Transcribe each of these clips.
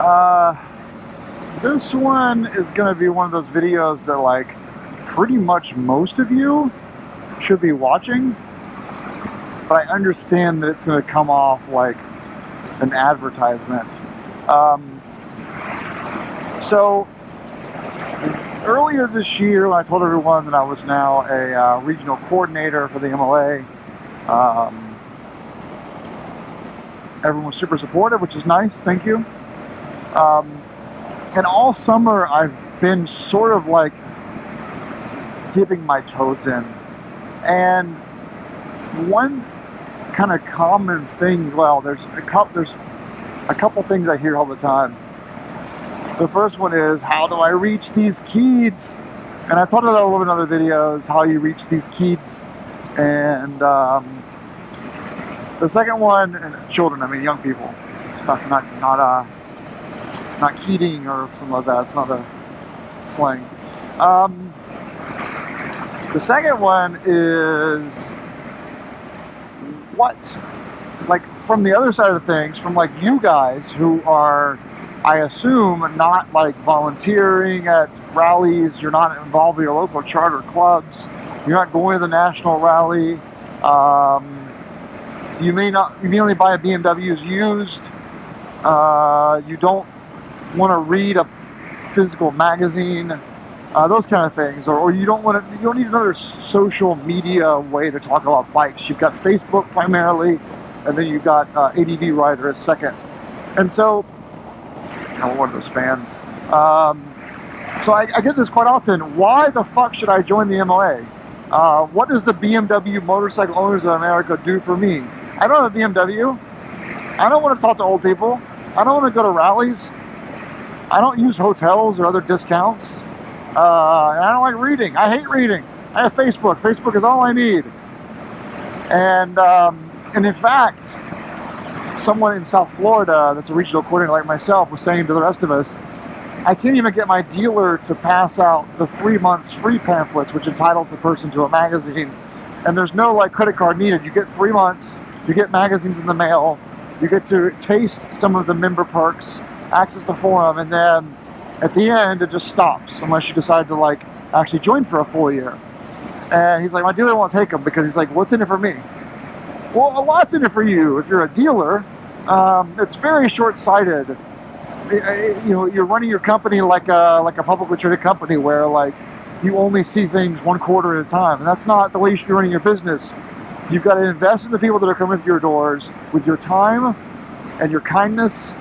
Uh, this one is going to be one of those videos that, like, pretty much most of you should be watching, but I understand that it's going to come off like an advertisement. So earlier this year, when I told everyone that I was now a regional coordinator for the MOA, everyone was super supportive, which is nice. Thank you. And all summer, I've been sort of like dipping my toes in. And one kind of common thing, well, there's a couple things I hear all the time. The first one is, how do I reach these kids? And I talked about that a little bit in other videos, how you reach these kids. And the second one, and children, I mean young people. It's not Keating or something like that. It's not a slang. The second one is what, like, from the other side of things, from like you guys who are, I assume, not like volunteering at rallies, you're not involved in your local charter clubs, you're not going to the national rally, you may only buy a BMWs used, you don't want to read a physical magazine, those kind of things, or you don't need another social media way to talk about bikes. You've got Facebook primarily, and then you've got ADV Rider as second. And so, I'm one of those fans. So I get this quite often. Why the fuck should I join the MOA? What does the BMW Motorcycle Owners of America do for me? I don't have a BMW. I don't want to talk to old people. I don't want to go to rallies. I don't use hotels or other discounts. And I don't like reading. I hate reading. I have Facebook. Facebook is all I need. And in fact, someone in South Florida that's a regional coordinator like myself was saying to the rest of us, I can't even get my dealer to pass out the 3 months free pamphlets, which entitles the person to a magazine. And there's no like credit card needed. You get 3 months, you get magazines in the mail, you get to taste some of the member perks, access the forum, and then at the end it just stops unless you decide to like actually join for a full year. And he's like, my dealer won't take them because he's like, what's in it for me? Well, a lot's in it for you. If you're a dealer, it's very short-sighted. You know, you're running your company like a publicly traded company where like you only see things 1 quarter at a time, and that's not the way you should be running your business. You've got to invest in the people that are coming through your doors with your time and your kindness,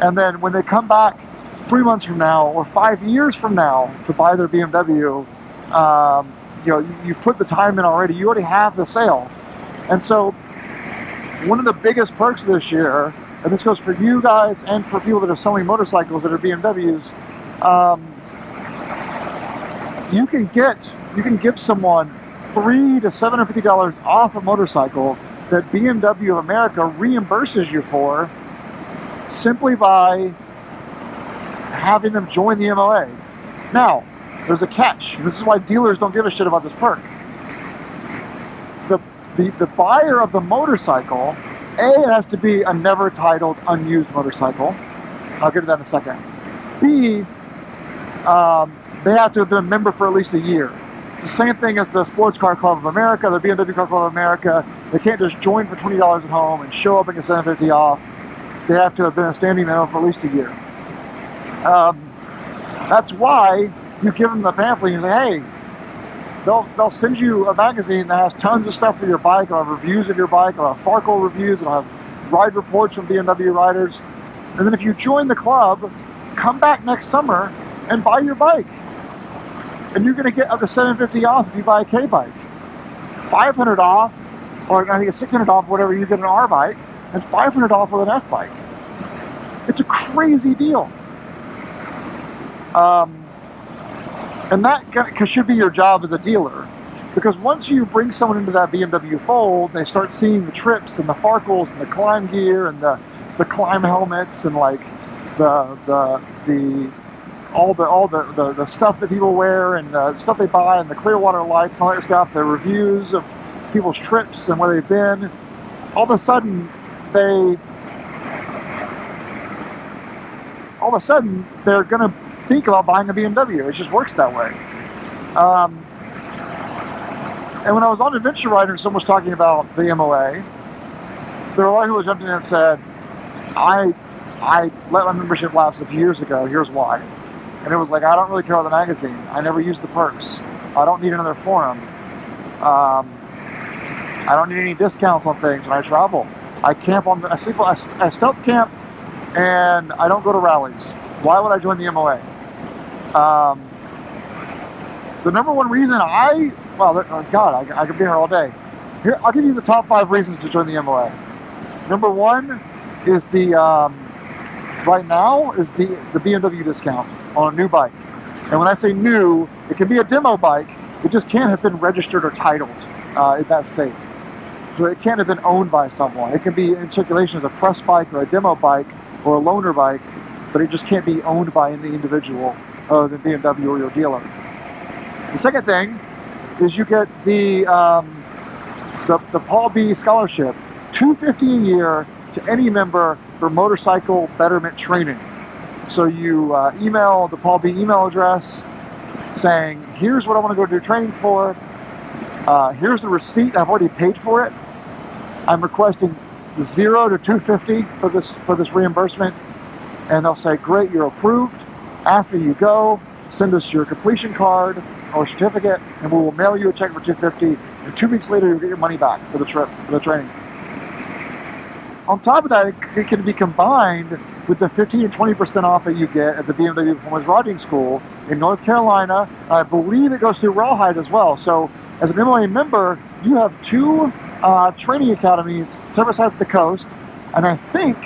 and then when they come back 3 months from now or 5 years from now to buy their BMW, you know, you've put the time in already. You already have the sale. And so one of the biggest perks this year, and this goes for you guys and for people that are selling motorcycles that are BMWs, you can give someone $300 to $750 off a motorcycle that BMW of America reimburses you for simply by having them join the MOA. Now, there's a catch. This is why dealers don't give a shit about this perk. The buyer of the motorcycle, A, it has to be a never titled, unused motorcycle. I'll get to that in a second. B, they have to have been a member for at least a year. It's the same thing as the Sports Car Club of America, the BMW Car Club of America. They can't just join for $20 at home and show up and get $750 off. They have to have been a standing member for at least a year. That's why you give them the pamphlet and you say, hey, they'll send you a magazine that has tons of stuff for your bike. It'll have reviews of your bike. It'll have Farkle reviews. It'll have ride reports from BMW riders. And then if you join the club, come back next summer and buy your bike. And you're going to get up to $750 off if you buy a K bike. $500 off, or I think it's $600 off, whatever, you get an R bike, and $500 off with an F bike. It's a crazy deal. And that should be your job as a dealer, because once you bring someone into that BMW fold, they start seeing the trips and the Farkles and the climb gear and the climb helmets and like all the stuff that people wear and the stuff they buy and the Clearwater lights and all that stuff, the reviews of people's trips and where they've been. All of a sudden, all of a sudden they're going to think about buying a BMW. It just works that way. And when I was on Adventure Rider and someone was talking about the MOA, there were a lot of people who jumped in and said, I let my membership lapse a few years ago, here's why. And it was like, I don't really care about the magazine. I never use the perks. I don't need another forum. I don't need any discounts on things when I travel. I camp on I stealth camp, and I don't go to rallies. Why would I join the MOA? The number one reason I could be here all day. Here, I'll give you the top 5 reasons to join the MOA. Number one is right now is the BMW discount on a new bike. And when I say new, it can be a demo bike. It just can't have been registered or titled in that state. So it can't have been owned by someone. It can be in circulation as a press bike or a demo bike or a loaner bike, but it just can't be owned by any individual other than BMW or your dealer. The second thing is you get the Paul B scholarship, $250 a year to any member for motorcycle betterment training. So you email the Paul B email address saying, here's what I want to go do training for. Here's the receipt. I've already paid for it. I'm requesting $0 to $250 for this reimbursement. And they'll say, great, you're approved. After you go, send us your completion card or certificate, and we will mail you a check for $250. And 2 weeks later, you'll get your money back for the trip, for the training. On top of that, it can be combined with the 15 to 20% off that you get at the BMW Performance Riding School in North Carolina. I believe it goes through Rawhide as well. So as an MOA member, you have 2 training academies, separate sides of the coast, and I think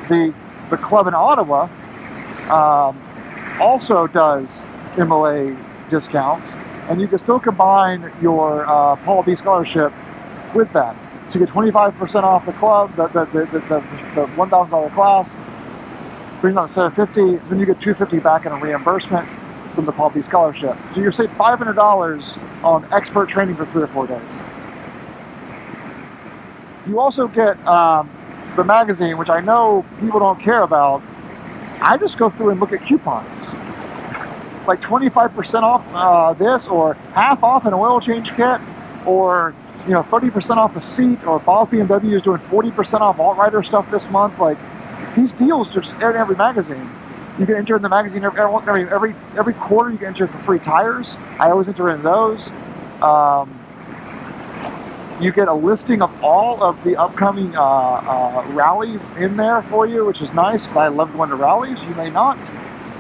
the club in Ottawa also does MOA discounts, and you can still combine your Paul B scholarship with that. So you get 25% off the club, the $1,000 class, brings down to $750. Then you get $250 back in a reimbursement from the Paul B scholarship. So you're saving $500 on expert training for 3 or 4 days. You also get the magazine, which I know people don't care about. I just go through and look at coupons. Like 25% off this, or half off an oil change kit, or 30% off a seat, or Bob BMW is doing 40% off alt-rider stuff this month. Like, these deals just air in every magazine. You can enter in the magazine every quarter. You can enter for free tires. I always enter in those. You get a listing of all of the upcoming rallies in there for you, which is nice because I love going to rallies. You may not.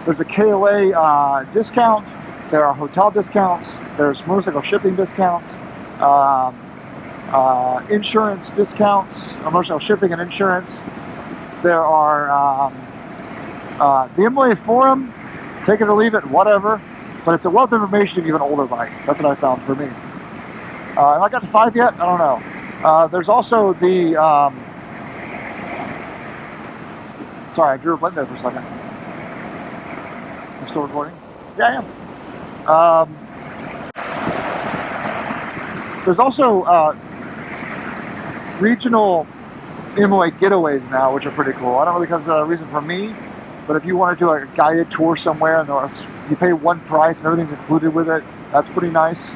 There's a KOA discount. There are hotel discounts. There's motorcycle shipping discounts. Insurance discounts, motorcycle shipping and insurance. There are the MOA forum, take it or leave it, whatever, but it's a wealth of information if you have an older bike. That's what I found for me. Have I got to 5 yet? I don't know. There's also the, sorry, I drew a blank there for a second. I'm still recording? Yeah, I am. There's also regional MOA getaways now, which are pretty cool. I don't really consider that a reason for me, but if you want to do a guided tour somewhere and you pay one price and everything's included with it, that's pretty nice.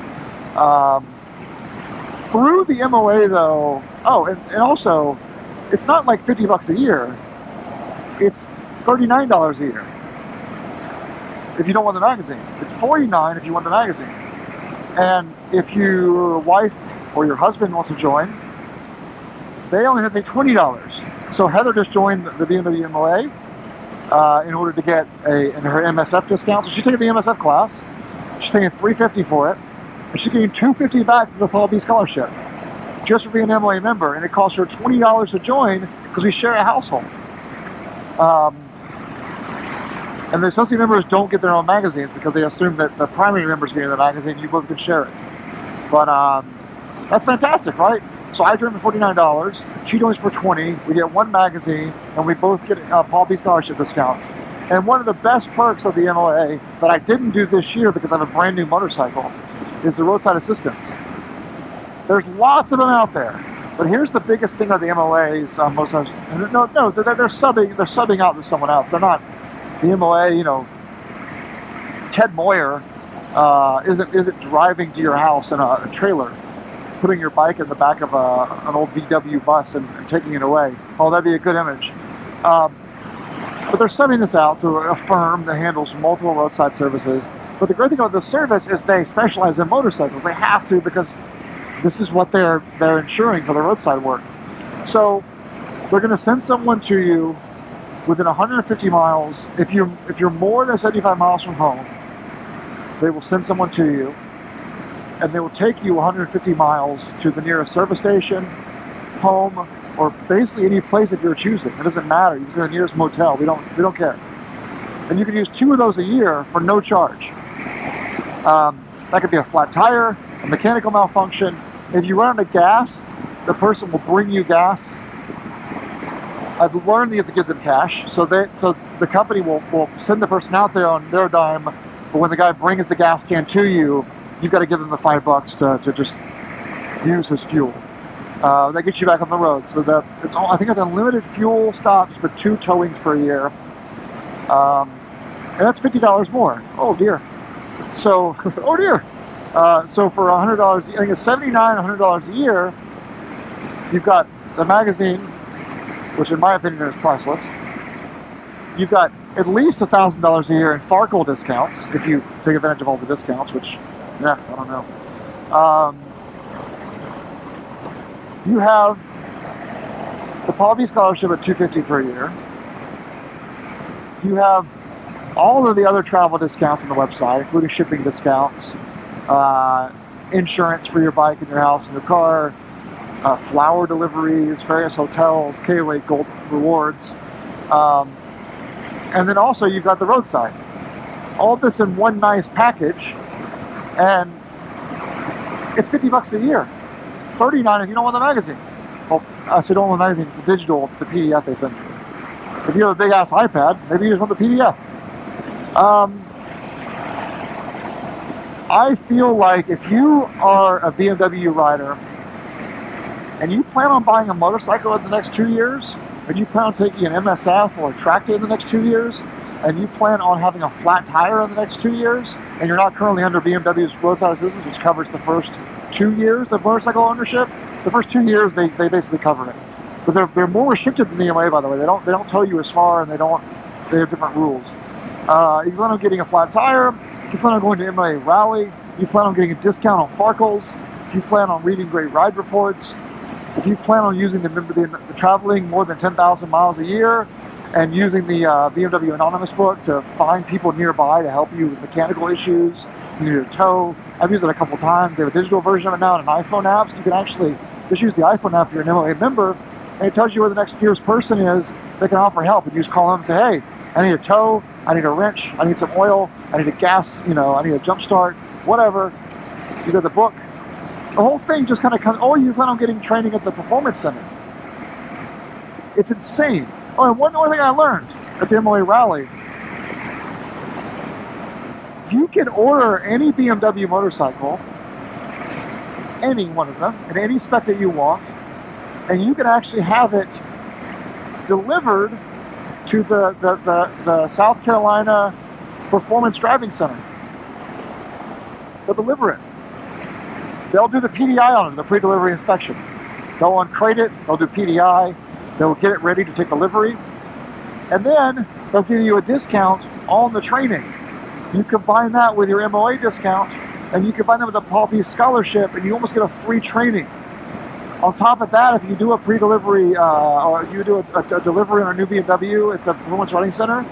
Through the MOA though, and also, it's not like $50 a year, it's $39 a year if you don't want the magazine. It's $49 if you want the magazine. And if your wife or your husband wants to join, they only have to pay $20. So Heather just joined the BMW MOA in order to get her MSF discount. So she's taking the MSF class. She's paying $350 for it. And she's getting $250 back from the Paul B scholarship just for being an MOA member. And it costs her $20 to join because we share a household. And the associate members don't get their own magazines because they assume that the primary member's getting the magazine, you both can share it. But that's fantastic, right? So I joined for $49, she joins for $20, we get one magazine, and we both get Paul B scholarship discounts. And one of the best perks of the MOA that I didn't do this year because I have a brand new motorcycle is the roadside assistance. There's lots of them out there. But here's the biggest thing of the MOAs. Most times, no, they're subbing out to someone else. They're not the MOA. You know, Ted Moyer isn't driving to your house in a trailer, putting your bike in the back of an old VW bus and taking it away. Oh, that'd be a good image. But they're subbing this out to a firm that handles multiple roadside services. But the great thing about this service is they specialize in motorcycles. They have to, because this is what they're insuring for the roadside work. So they're going to send someone to you within 150 miles. If you're more than 75 miles from home, they will send someone to you, and they will take you 150 miles to the nearest service station, home, or basically any place that you're choosing. It doesn't matter. You can say the nearest motel. We don't care. And you can use 2 of those a year for no charge. That could be a flat tire, a mechanical malfunction. If you run out of gas, the person will bring you gas. I've learned you have to give them cash, so the company will send the person out there on their dime. But when the guy brings the gas can to you, you've got to give them the $5 to just use his fuel. That gets you back on the road. So I think it's unlimited fuel stops, but 2 towings per year, and that's $50 more. Oh dear. So oh dear. So for $100, I think it's $79, $100 a year. You've got the magazine, which in my opinion is priceless. You've got at least $1,000 a year in Farkle discounts if you take advantage of all the discounts, which, yeah, I don't know. You have the Paul B scholarship at $250 per year. You have all of the other travel discounts on the website, including shipping discounts, insurance for your bike and your house and your car, flower deliveries, various hotels, KOA Gold rewards, and then also you've got the roadside. All this in one nice package, and it's $50 a year. $39 if you don't want the magazine. Well, I say don't want the magazine, it's a digital, it's a PDF they send you. If you have a big ass iPad, maybe you just want the PDF. I feel like if you are a BMW rider and you plan on buying a motorcycle in the next 2 years, and you plan on taking an MSF or a track day in the next 2 years, and you plan on having a flat tire in the next 2 years, and you're not currently under BMW's roadside assistance, which covers the first 2 years of motorcycle ownership, the first 2 years they basically cover it. But they're more restricted than the MOA, by the way. They don't tell you as far, and they have different rules. If you plan on getting a flat tire, if you plan on going to MOA Rally, if you plan on getting a discount on Farkles, if you plan on reading great ride reports, if you plan on using the traveling more than 10,000 miles a year, and using the BMW Anonymous book to find people nearby to help you with mechanical issues, you need a tow. I've used it a couple times. They have a digital version of it now in an iPhone app, so you can actually just use the iPhone app if you're an MOA member, and it tells you where the next nearest person is that can offer help. And you just call them and say, hey, I need a tow, I need a wrench, I need some oil, I need a gas, I need a jump start, whatever. You got the book. The whole thing just kind of comes, oh, you plan on getting training at the Performance Center. It's insane. Oh, and one more thing I learned at the MOA Rally. You can order any BMW motorcycle, any one of them, in any spec that you want, and you can actually have it delivered to the South Carolina Performance Driving Center. They'll deliver it. They'll do the PDI on it, the pre-delivery inspection. They'll uncrate it, they'll do PDI, they'll get it ready to take delivery, and then they'll give you a discount on the training. You combine that with your MOA discount, and you combine that with a Paul B scholarship, and you almost get a free training. On top of that, if you do a pre-delivery, or you do a delivery on a new BMW at the Performance Riding Center,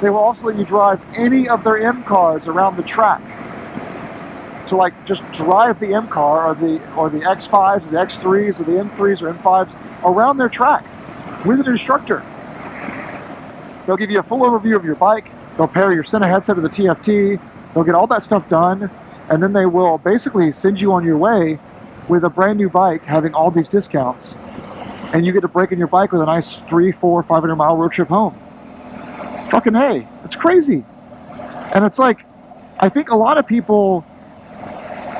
they will also let you drive any of their M cars around the track. So just drive the M car or the X5s or the X3s or the M3s or M5s around their track with an instructor. They'll give you a full overview of your bike. They'll pair your center headset to the TFT. They'll get all that stuff done, and then they will basically send you on your way with a brand new bike having all these discounts, and you get to break in your bike with a nice 300, 400, 500 mile road trip home. Fucking hey, it's crazy. And it's like, I think a lot of people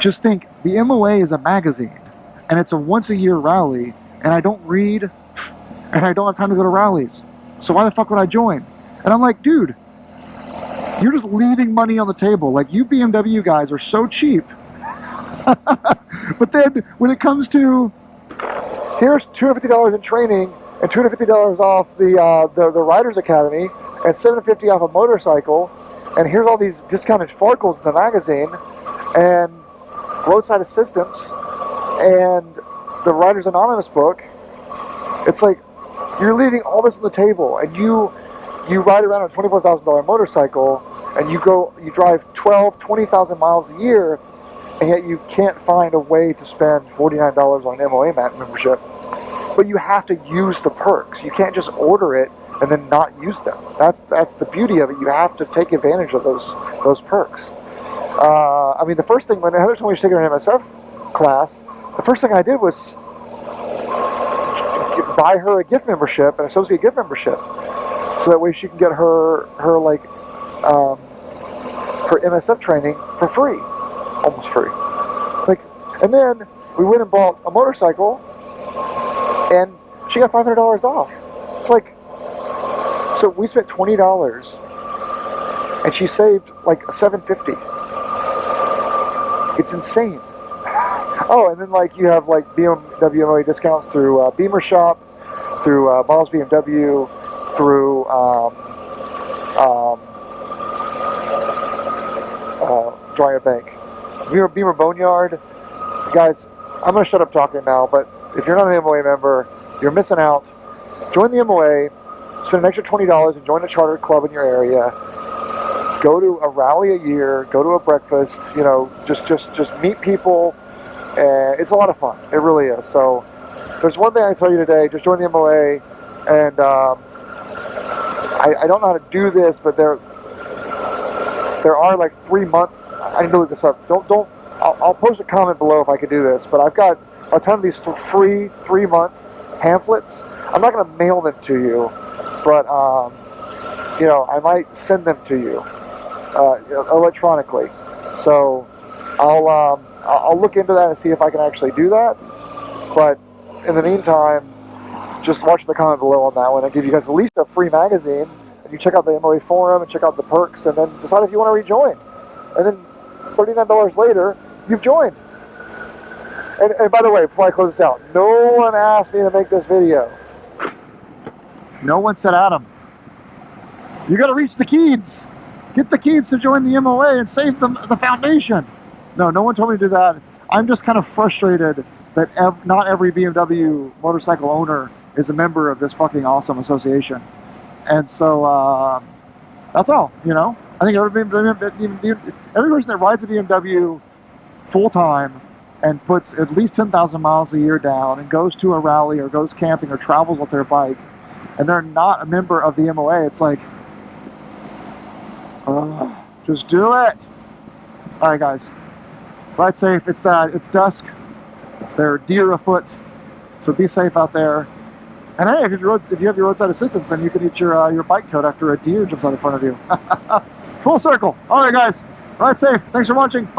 just think the MOA is a magazine, and it's a once-a-year rally, and I don't read, and I don't have time to go to rallies. So why the fuck would I join? And I'm like, dude, you're just leaving money on the table. Like, you BMW guys are so cheap. But then when it comes to, here's $250 in training and $250 off the Riders Academy and $750 off a motorcycle, and here's all these discounted farkles in the magazine and roadside assistance and the Riders Anonymous book. It's like, you're leaving all this on the table, and you ride around on a $24,000 motorcycle, and you drive 20,000 miles a year, and yet you can't find a way to spend $49 on an MOA membership. But you have to use the perks. You can't just order it and then not use them. That's the beauty of it. You have to take advantage of those perks. I mean, the first thing, when Heather told me she was taking her MSF class, the first thing I did was buy her a gift membership, an associate gift membership, so that way she can get her MSF training for free, almost free. Like, and then we went and bought a motorcycle, and she got $500 off. It's like, so we spent $20, and she saved like $750. It's insane. Oh, and then like you have like BMW MOA discounts through Beamer Shop, through Bob's BMW, through Dryad Bank, Beamer Boneyard. Guys, I'm gonna shut up talking now, but if you're not an MOA member, you're missing out. Join the MOA, spend an extra $20 and join a chartered club in your area. Go to a rally a year, go to a breakfast, you know, just meet people, and it's a lot of fun. It really is. So there's one thing I can tell you today, just join the MOA, and I don't know how to do this, but there are like 3 months, I need to look this up. I'll post a comment below if I can do this, but I've got a ton of these free 3-month pamphlets. I'm not going to mail them to you, but you know, I might send them to you electronically. So I'll look into that and see if I can actually do that. But in the meantime, just watch the comment below on that one. I'll give you guys at least a free magazine, and you check out the MOA forum and check out the perks, and then decide if you want to rejoin. And then $39 later, you've joined. And by the way, before I close this out, no one asked me to make this video. No one said, Adam, you got to reach the Keeds. Get the Keeds to join the MOA and save the foundation. No one told me to do that. I'm just kind of frustrated that not every BMW motorcycle owner is a member of this fucking awesome association. And so that's all, you know. I think every person that rides a BMW full-time and puts at least 10,000 miles a year down and goes to a rally or goes camping or travels with their bike, and they're not a member of the MOA, it's like, just do it. All right, guys, ride safe. It's dusk. There are deer afoot, so be safe out there. And hey, if you have your roadside assistance, then you can eat your bike towed after a deer jumps out in front of you. Full circle. All right, guys, ride safe. Thanks for watching. Bye.